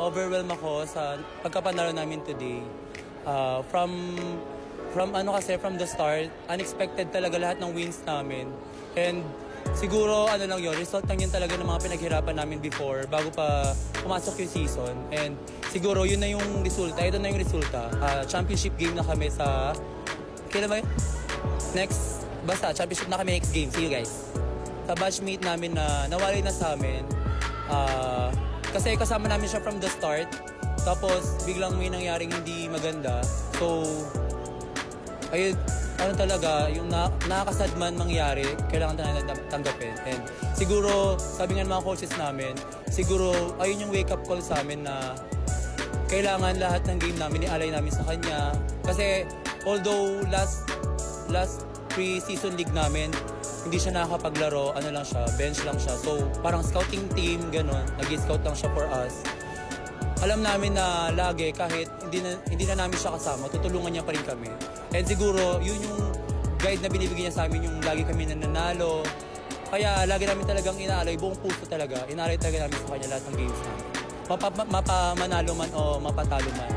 Overwhelmed ako sa pagkapanalo namin today. From the start, unexpected talaga lahat ng wins namin. And siguro result lang yun talaga ng mga pinaghirapan namin before bago pa pumasok yung season. And siguro yun na yung resulta. Ito na yung resulta. Championship game na kami sa... Kailan ba yun? Basta championship na kami next game. See you guys. Sa batchmate namin na nawalay na sa amin. Kasi kasama namin siya from the start. Tapos biglang may nangyaring hindi maganda. So, ayun, yung nakakasad man mangyari, kailangan natin tanggapin. And siguro, sabi nga ng mga coaches namin, siguro ayun yung wake-up call sa amin na kailangan lahat ng game namin ialay namin sa kanya. Kasi although last pre-season league namin, hindi siya nakakapaglaro, bench lang siya. So parang scouting team, ganun, nag-scout lang siya for us. Alam namin na lagi kahit hindi na namin siya kasama, tutulungan niya pa rin kami. And siguro yun yung guide na binibigyan niya sa amin, yung lagi kami nananalo. Kaya lagi namin talagang inaalay, buong puso talaga, inaalay talaga namin sa kanya lahat ng games namin. Mapamanalo man o mapatalo man,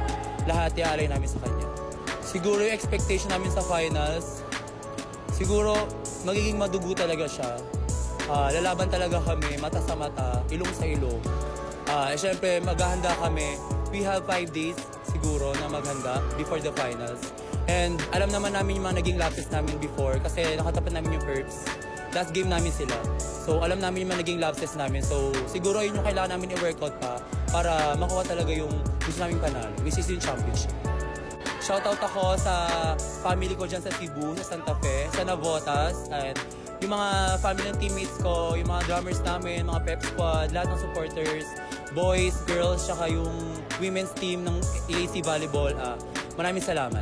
lahat iaalay namin sa kanya. Siguro yung expectation namin sa finals, siguro magiging madugo talaga siya. Lalaban talaga kami, mata sa mata, ilong sa ilong. Siyempre, maghahanda kami. We have 5 days siguro na maghanda before the finals. And alam naman namin yung mga naging lapses namin before kasi nakatapat namin yung Herbs. Last game namin sila. So alam namin yung mga naging lapses namin. So siguro yun yung kailangan namin i-workout pa para makuha talaga yung gusto namin panalo, which is yung championship. Shoutout ako sa family ko dyan sa Cebu, sa Santa Fe, sa Navotas, and yung mga family ng teammates ko, yung mga drummers namin, mga pep squad, lahat ng supporters, boys, girls, tsaka yung women's team ng EAC Volleyball. Maraming salamat.